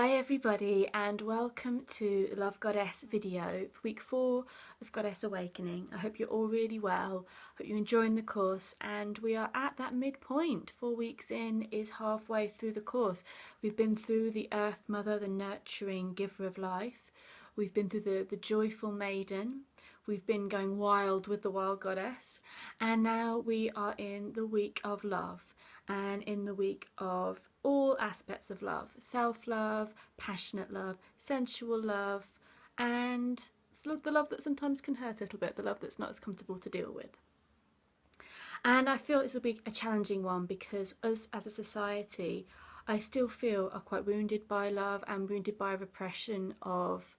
Hi everybody and welcome to the Love Goddess video for week 4 of Goddess Awakening. I hope you're all really well, hope you're enjoying the course, and we are at that midpoint. 4 weeks in is halfway through the course. We've been through the Earth Mother, the nurturing giver of life. We've been through the joyful maiden. We've been going wild with the wild goddess, and now we are in the week of love and in the week of all aspects of love: self-love, passionate love, sensual love, and the love that sometimes can hurt a little bit, the love that's not as comfortable to deal with. And I feel this will be a challenging one because us as a society, I still feel, are quite wounded by love and wounded by repression of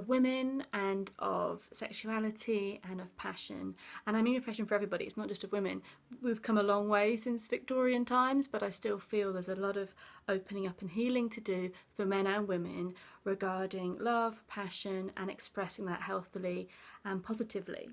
women and of sexuality and of passion. And I mean repression for everybody, it's not just of women. We've come a long way since Victorian times, but I still feel there's a lot of opening up and healing to do for men and women regarding love, passion, and expressing that healthily and positively.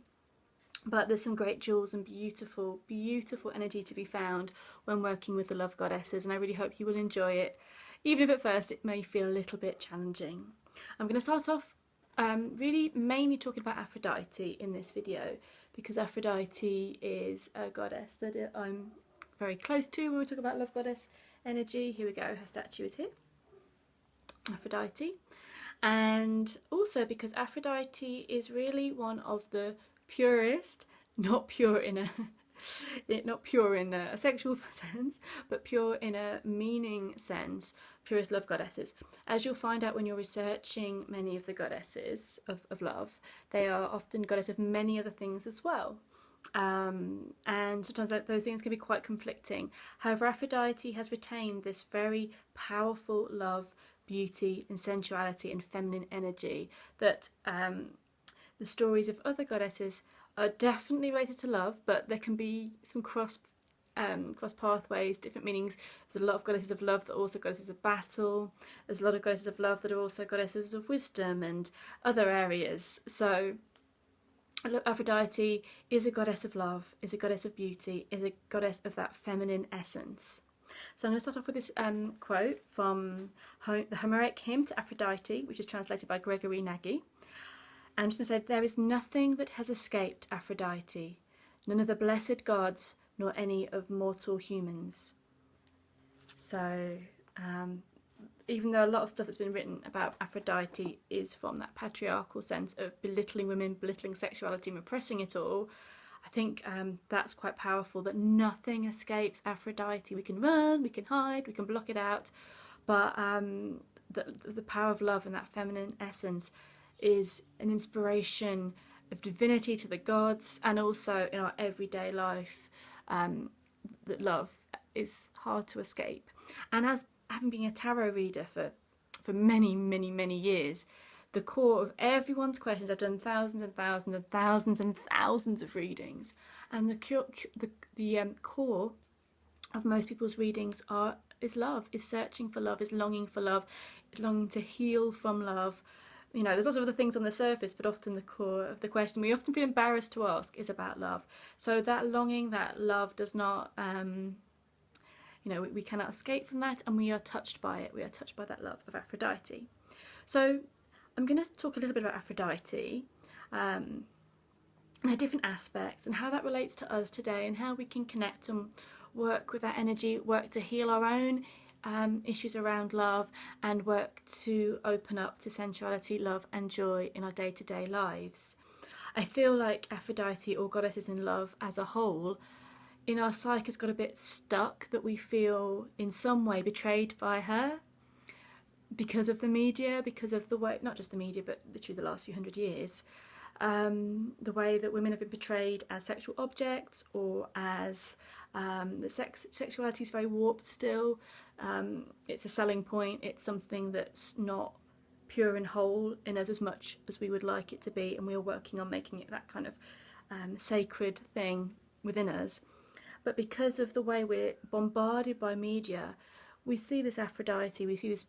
But there's some great jewels and beautiful, beautiful energy to be found when working with the love goddesses, and I really hope you will enjoy it, even if at first it may feel a little bit challenging. I'm going to start off really mainly talking about Aphrodite in this video, because Aphrodite is a goddess that I'm very close to when we talk about love goddess energy. Here we go, her statue is here, Aphrodite. And also because Aphrodite is really one of the purest, not pure in a sexual sense, but pure in a meaning sense, purest love goddesses. As you'll find out when you're researching many of the goddesses of love, they are often goddess of many other things as well. And sometimes those things can be quite conflicting. However, Aphrodite has retained this very powerful love, beauty and sensuality and feminine energy that the stories of other goddesses are definitely related to love, but there can be some cross pathways, different meanings. There's a lot of goddesses of love that are also goddesses of battle. There's a lot of goddesses of love that are also goddesses of wisdom and other areas. So Aphrodite is a goddess of love, is a goddess of beauty, is a goddess of that feminine essence. So I'm going to start off with this quote from the Homeric Hymn to Aphrodite, which is translated by Gregory Nagy. And I'm just going to say, there is nothing that has escaped Aphrodite, none of the blessed gods, nor any of mortal humans. So, even though a lot of stuff that's been written about Aphrodite is from that patriarchal sense of belittling women, belittling sexuality and repressing it all, I think that's quite powerful, that nothing escapes Aphrodite. We can run, we can hide, we can block it out, but the power of love and that feminine essence is an inspiration of divinity to the gods, and also in our everyday life, that love is hard to escape. And as having been a tarot reader for many years, the core of everyone's questions, I've done thousands and thousands and thousands and thousands of readings, and the core of most people's readings is love, is searching for love, is longing for love, is longing to heal from love. You know, there's lots of other things on the surface, but often the core of the question we often feel embarrassed to ask is about love. So that longing, that love does not, we cannot escape from that, and we are touched by it. We are touched by that love of Aphrodite. So I'm going to talk a little bit about Aphrodite, and her different aspects, and how that relates to us today, and how we can connect and work with that energy, work to heal our own issues around love, and work to open up to sensuality, love and joy in our day-to-day lives. I feel like Aphrodite, or goddesses in love as a whole, in our psyche has got a bit stuck, that we feel in some way betrayed by her because of the media, because of the way, not just the media, but literally the last few hundred years, the way that women have been portrayed as sexual objects, or as sexuality is very warped still. It's a selling point, it's something that's not pure and whole in us as much as we would like it to be, and we are working on making it that kind of sacred thing within us. But because of the way we're bombarded by media, we see this Aphrodite, we see this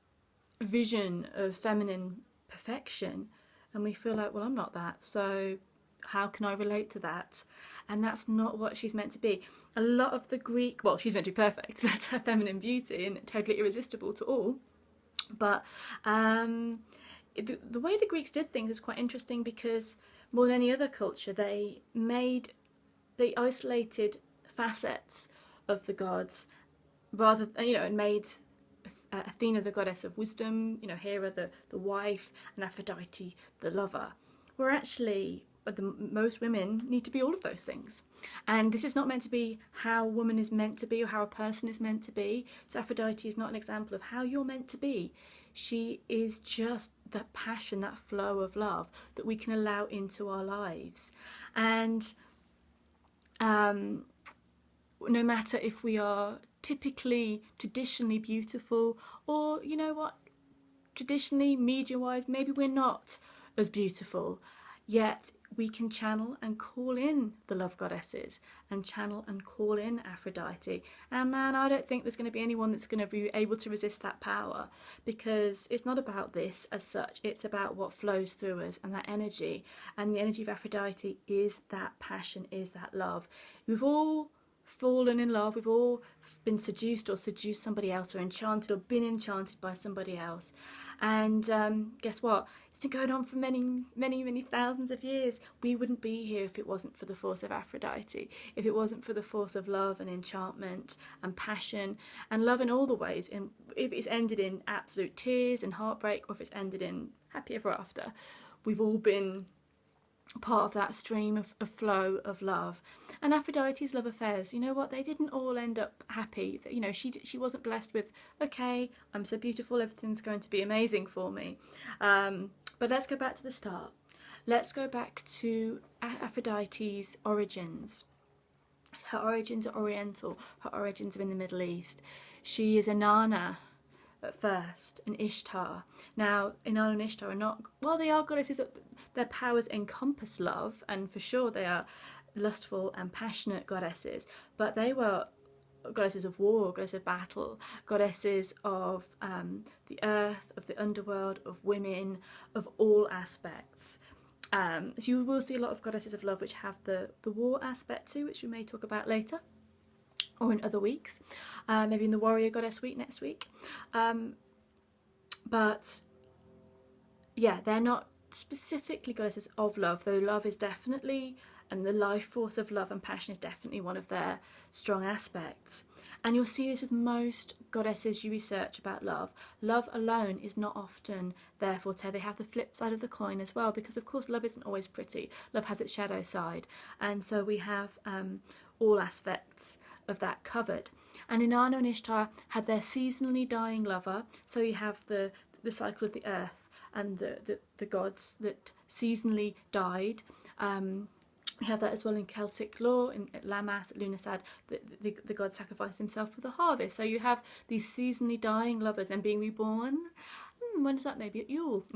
vision of feminine perfection, and we feel like, well, I'm not that, so how can I relate to that? And that's not what she's meant to be. A lot of the Greek, well, she's meant to be perfect, but her feminine beauty and totally irresistible to all, But the way the Greeks did things is quite interesting, because more than any other culture, they isolated facets of the gods, rather, and made Athena the goddess of wisdom, Hera the wife, and Aphrodite the lover. Where actually most women need to be all of those things. And this is not meant to be how a woman is meant to be, or how a person is meant to be. So Aphrodite is not an example of how you're meant to be. She is just that passion, that flow of love that we can allow into our lives. And no matter if we are typically traditionally beautiful, or traditionally media wise maybe we're not as beautiful, yet we can channel and call in the love goddesses, and channel and call in Aphrodite. And man, I don't think there's going to be anyone that's going to be able to resist that power, because it's not about this as such, it's about what flows through us, and that energy. And the energy of Aphrodite is that passion, is that love. We've all fallen in love, we've all been seduced or seduced somebody else, or enchanted or been enchanted by somebody else. And guess what? It's been going on for many, many, many thousands of years. We wouldn't be here if it wasn't for the force of Aphrodite, if it wasn't for the force of love and enchantment and passion, and love in all the ways. And if it's ended in absolute tears and heartbreak, or if it's ended in happy ever after, we've all been part of that stream of flow of love. And Aphrodite's love affairs, you know what, they didn't all end up happy. She wasn't blessed with, okay, I'm so beautiful, everything's going to be amazing for me. But let's go back to the start. Let's go back to Aphrodite's origins. Her origins are oriental, her origins are in the Middle East. She is Inanna at first, and Ishtar. Now, Inanna and Ishtar are not, well, they are goddesses. Their powers encompass love, and for sure they are lustful and passionate goddesses, but they were goddesses of war, goddesses of battle, goddesses of the earth, of the underworld, of women, of all aspects. So you will see a lot of goddesses of love which have the war aspect too, which we may talk about later, or in other weeks, maybe in the Warrior Goddess week next week. But yeah, they're not specifically goddesses of love, though love is definitely, and the life force of love and passion is definitely one of their strong aspects. And you'll see this with most goddesses you research about love. Love alone is not often their forte. They have the flip side of the coin as well, because of course love isn't always pretty. Love has its shadow side, and so we have all aspects of that covered. And Inanna and Ishtar had their seasonally dying lover, so you have the cycle of the earth and the gods that seasonally died. We have that as well in Celtic lore, in Lammas, at Lughnasadh, the god sacrificed himself for the harvest. So you have these seasonally dying lovers and being reborn. When is that? Maybe at Yule.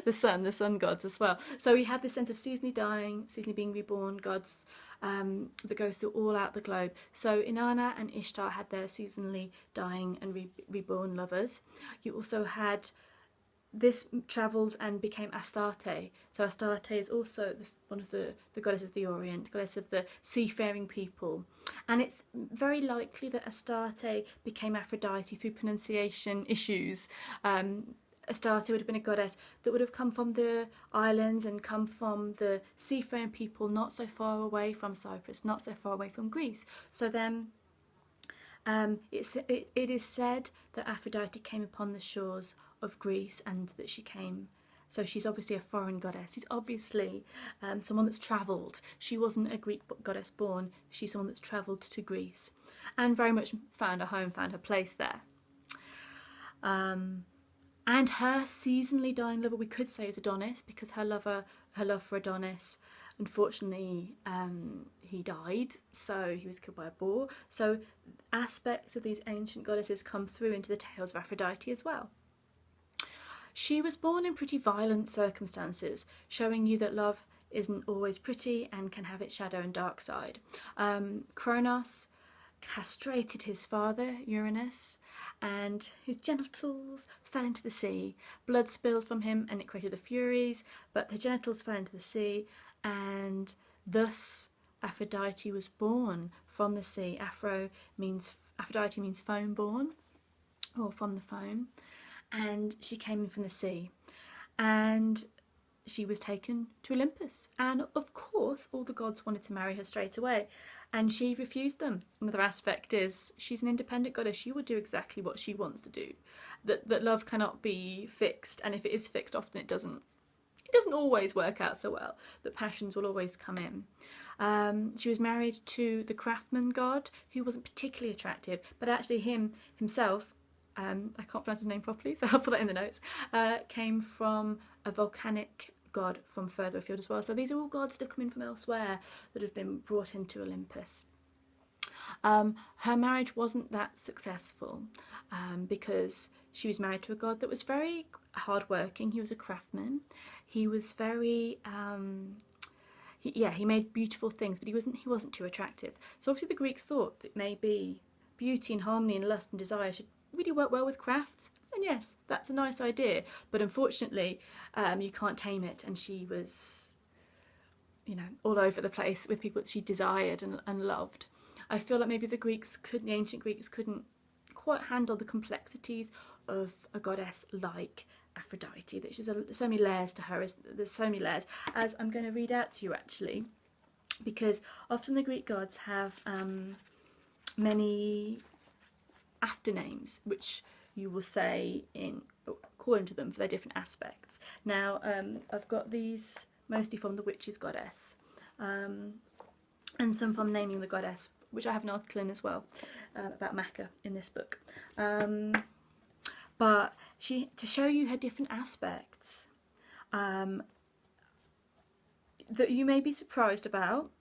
the sun gods as well. So we have this sense of seasonally dying, seasonally being reborn gods that goes through all out the globe. So Inanna and Ishtar had their seasonally dying and reborn lovers. You also had, this travelled and became Astarte. So Astarte is also one of the goddesses of the Orient, goddess of the seafaring people. And it's very likely that Astarte became Aphrodite through pronunciation issues. Astarte would have been a goddess that would have come from the islands and come from the seafaring people not so far away from Cyprus, not so far away from Greece. So then it is said that Aphrodite came upon the shores of Greece, and that she came, so she's obviously a foreign goddess. She's obviously someone that's travelled. She wasn't a Greek goddess born, she's someone that's travelled to Greece and very much found a home, found her place there. And her seasonally dying lover, we could say, is Adonis, because her love for Adonis, unfortunately, he died, so he was killed by a boar. So aspects of these ancient goddesses come through into the tales of Aphrodite as well. She was born in pretty violent circumstances, showing you that love isn't always pretty and can have its shadow and dark side. Kronos castrated his father, Uranus, and his genitals fell into the sea. Blood spilled from him and it created the Furies, but the genitals fell into the sea, and thus Aphrodite was born from the sea. Aphrodite means foam born, or from the foam. and she came in from the sea, and she was taken to Olympus, and of course all the gods wanted to marry her straight away, and she refused them. Another aspect is she's an independent goddess. She will do exactly what she wants to do. That love cannot be fixed, and if it is fixed, often it doesn't always work out so well. That passions will always come in. She was married to the craftsman god, who wasn't particularly attractive, but actually himself, I can't pronounce his name properly, so I'll put that in the notes, came from a volcanic god from further afield as well. So these are all gods that have come in from elsewhere that have been brought into Olympus. Her marriage wasn't that successful because she was married to a god that was very hardworking. He was a craftsman. He was very he made beautiful things, but he wasn't too attractive. So obviously the Greeks thought that maybe beauty and harmony and lust and desire should really work well with crafts. And yes, that's a nice idea, but unfortunately you can't tame it, and she was, you know, all over the place with people that she desired and loved. I feel like maybe the ancient Greeks couldn't quite handle the complexities of a goddess like Aphrodite. That she's so many layers to her. There's so many layers, as I'm going to read out to you actually, because often the Greek gods have many afternames which you will say in according to them for their different aspects. Now I've got these mostly from the witch's goddess, and some from naming the goddess, which I have an article in as well about Maca in this book. But to show you her different aspects that you may be surprised about.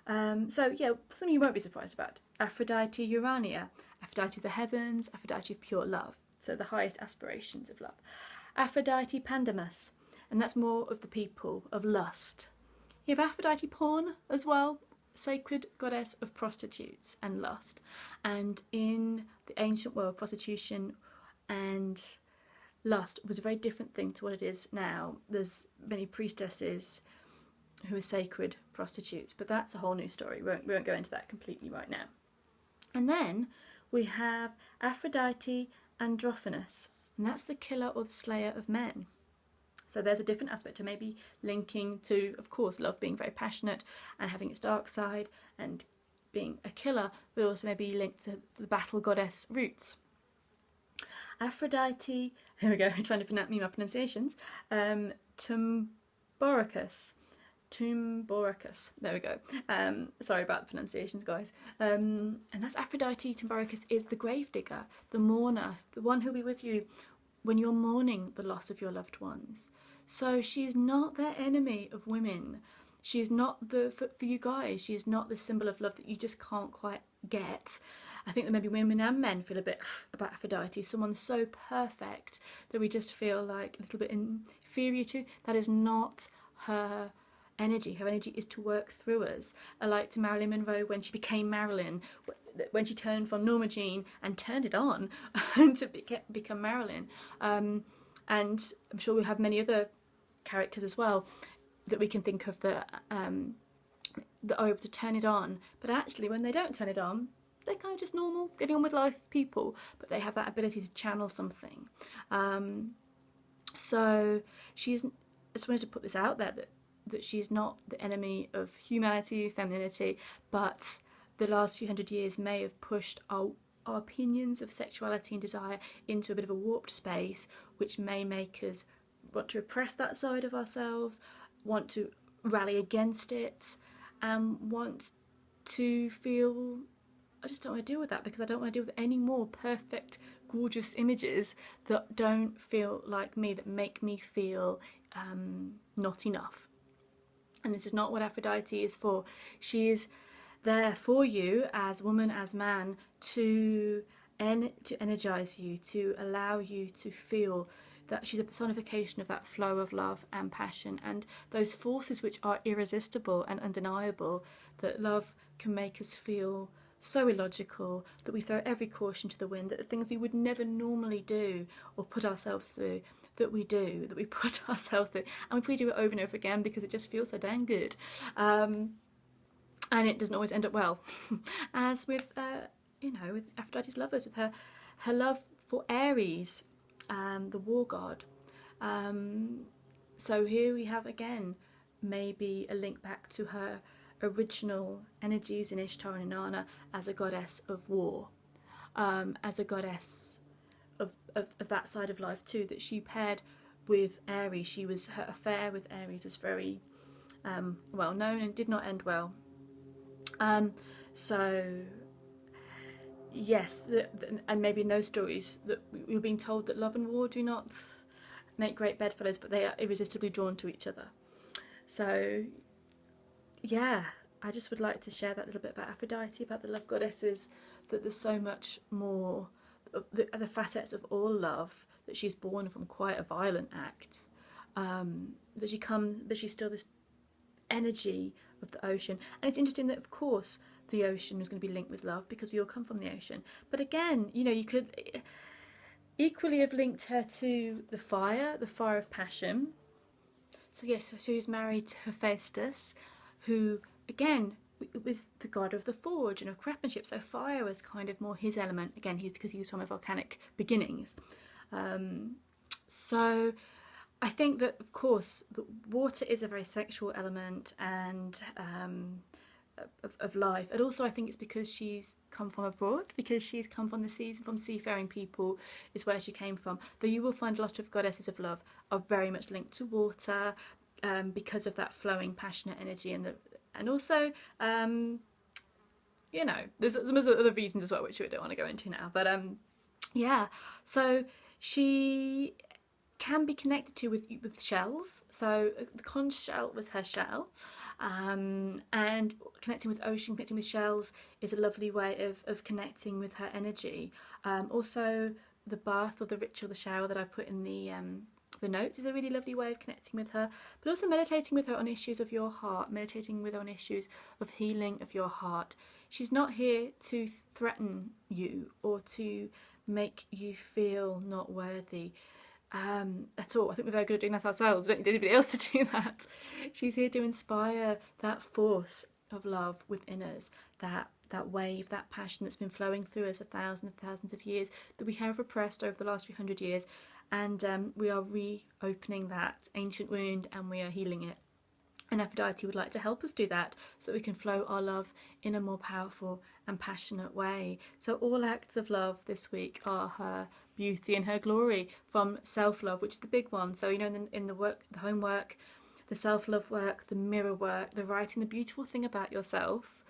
So yeah, something you won't be surprised about. Aphrodite Urania, Aphrodite of the heavens, Aphrodite of pure love, so the highest aspirations of love. Aphrodite Pandemus, and that's more of the people of lust. You have Aphrodite Pawn as well, sacred goddess of prostitutes and lust. And in the ancient world, prostitution and lust was a very different thing to what it is now. There's many priestesses who are sacred prostitutes, but that's a whole new story. We won't go into that completely right now. And then we have Aphrodite Androgynous, and that's the killer or the slayer of men. So there's a different aspect to maybe linking to, of course, love being very passionate and having its dark side and being a killer, but also maybe linked to the battle goddess roots. Aphrodite, here we go, I'm trying to pronounce my pronunciations, Tumboricus, there we go. Sorry about the pronunciations, guys. And that's Aphrodite Tumboricus is the gravedigger, the mourner, the one who'll be with you when you're mourning the loss of your loved ones. So she's not the enemy of women. She's not for you guys, she's not the symbol of love that you just can't quite get. I think that maybe women and men feel a bit about Aphrodite, someone so perfect that we just feel like a little bit inferior to. That is not her energy. Her energy is to work through us. I like to Marilyn Monroe when she became Marilyn, when she turned from Norma Jean and turned it on to become Marilyn. And I'm sure we'll have many other characters as well that we can think of that are able to turn it on, but actually when they don't turn it on, they're kind of just normal, getting on with life people, but they have that ability to channel something. So I just wanted to put this out there, that she's not the enemy of humanity, femininity, but the last few hundred years may have pushed our opinions of sexuality and desire into a bit of a warped space, which may make us want to repress that side of ourselves, want to rally against it, and want to feel, I just don't want to deal with that, because I don't want to deal with any more perfect, gorgeous images that don't feel like me, that make me feel not enough. And this is not what Aphrodite is for. She is there for you as woman, as man, to energize you, to allow you to feel that she's a personification of that flow of love and passion and those forces which are irresistible and undeniable, that love can make us feel so illogical that we throw every caution to the wind, that the things we would never normally do or put ourselves through, that we do, that we put ourselves through, and we do it over and over again because it just feels so dang good. And it doesn't always end up well. As with, with Aphrodite's lovers, with her love for Ares, the war god. So here we have again maybe a link back to her original energies in Ishtar and Inanna as a goddess of war, as a goddess of that side of life too, that she paired with Aries. Her affair with Aries was very well known and did not end well. So yes, and maybe in those stories that we're being told that love and war do not make great bedfellows, but they are irresistibly drawn to each other. So yeah, I just would like to share that little bit about Aphrodite, about the love goddesses, that there's so much more of the facets of all love, that she's born from quite a violent act, that she's still this energy of the ocean. And it's interesting that of course the ocean was going to be linked with love because we all come from the ocean, but again, you know, you could equally have linked her to the fire of passion. So yes, she was married to Hephaestus, who again was the god of the forge and of craftsmanship. So fire was kind of more his element. Again, because he was from a volcanic beginnings. So I think that of course the water is a very sexual element and of life, and also I think it's because she's come from abroad, because she's come from the seas and from seafaring people is where she came from. Though you will find a lot of goddesses of love are very much linked to water, because of that flowing passionate energy, and also you know, there's some other reasons as well which we don't want to go into now, but yeah, so she can be connected to with shells. So the conch shell was her shell, and connecting with ocean, connecting with shells is a lovely way of connecting with her energy. Also the bath or the ritual, the shower that I put in the notes is a really lovely way of connecting with her, but also meditating with her on issues of your heart, meditating with her on issues of healing of your heart. She's not here to threaten you or to make you feel not worthy at all. I think we're very good at doing that ourselves. We don't need anybody else to do that. She's here to inspire that force of love within us, that wave, that passion that's been flowing through us for thousands and thousands of years, that we have repressed over the last few hundred years, and we are reopening that ancient wound and we are healing it. And Aphrodite would like to help us do that so that we can flow our love in a more powerful and passionate way. So all acts of love this week are her beauty and her glory, from self-love, which is the big one. So, you know, in the work, the homework, the self-love work, the mirror work, the writing the beautiful thing about yourself.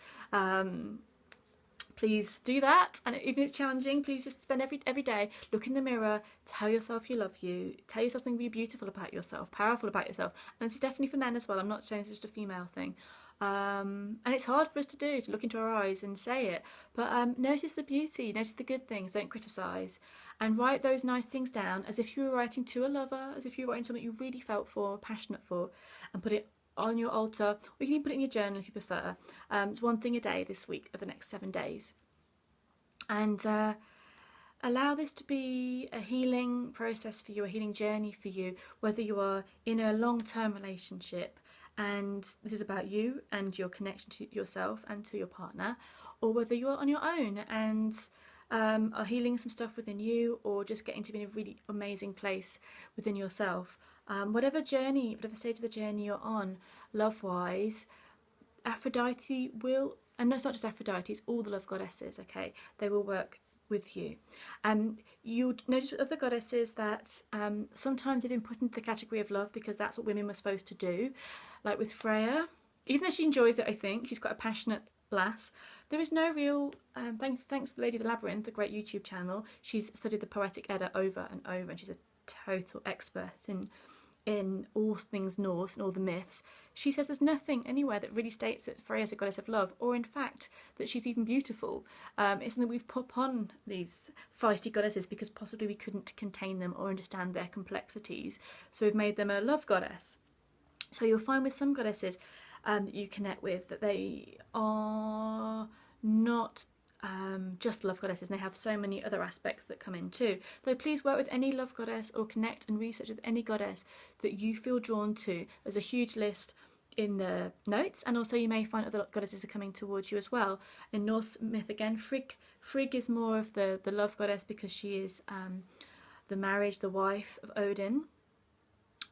Please do that, and even if it's challenging, please just spend every day, look in the mirror, tell yourself you love you, tell yourself something really beautiful about yourself, powerful about yourself. And this is definitely for men as well. I'm not saying it's just a female thing. And it's hard for us to do, to look into our eyes and say it, but notice the beauty, notice the good things, don't criticise, and write those nice things down as if you were writing to a lover, as if you were writing something you really felt for, passionate for, and put it on your altar, or you can even put it in your journal if you prefer. It's one thing a day this week of the next 7 days. And allow this to be a healing process for you, a healing journey for you, whether you are in a long-term relationship and this is about you and your connection to yourself and to your partner, or whether you are on your own and are healing some stuff within you, or just getting to be in a really amazing place within yourself. Whatever journey, whatever stage of the journey you're on, love-wise, Aphrodite will, and no, it's not just Aphrodite, it's all the love goddesses, okay? They will work with you. You'll notice with other goddesses that sometimes they've been put into the category of love because that's what women were supposed to do. Like with Freya, even though she enjoys it, I think, she's quite a passionate lass, there is no real, thanks to Lady of the Labyrinth, a great YouTube channel, she's studied the Poetic Edda over and over, and she's a total expert in all things Norse and all the myths. She says there's nothing anywhere that really states that Freya's a goddess of love, or in fact that she's even beautiful. It's something we've put upon these feisty goddesses because possibly we couldn't contain them or understand their complexities, so we've made them a love goddess. So you'll find with some goddesses that you connect with that they are not just love goddesses, and they have so many other aspects that come in too. Though please work with any love goddess or connect and research with any goddess that you feel drawn to. There's a huge list in the notes, and also you may find other goddesses are coming towards you as well. In Norse myth again, Frigg is more of the love goddess because she is the marriage, the wife of Odin.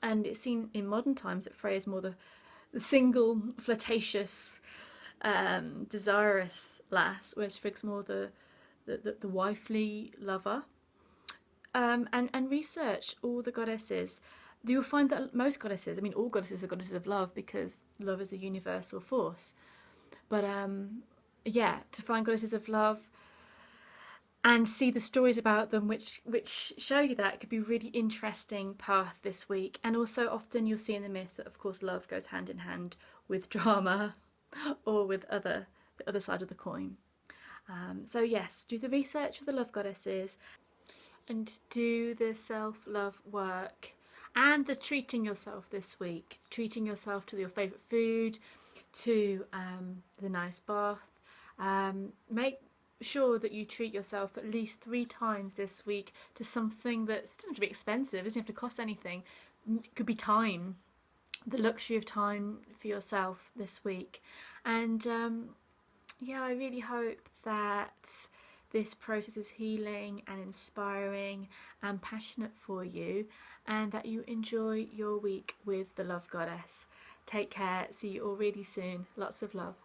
And it's seen in modern times that Freya is more the single, flirtatious, desirous lass, whereas Frigg's more the wifely lover. And research all the goddesses. You'll find that most goddesses, I mean, all goddesses are goddesses of love because love is a universal force. But yeah, to find goddesses of love and see the stories about them which show you that could be a really interesting path this week. And also often you'll see in the myths that of course love goes hand in hand with drama or with the other side of the coin. So yes, do the research of the love goddesses and do the self-love work and the treating yourself this week. Treating yourself to your favourite food, to the nice bath. Make sure that you treat yourself at least 3 times this week to something that doesn't have to be expensive, doesn't have to cost anything. It could be time, the luxury of time for yourself this week. And yeah, I really hope that this process is healing and inspiring and passionate for you, and that you enjoy your week with the Love Goddess. Take care, see you all really soon. Lots of love.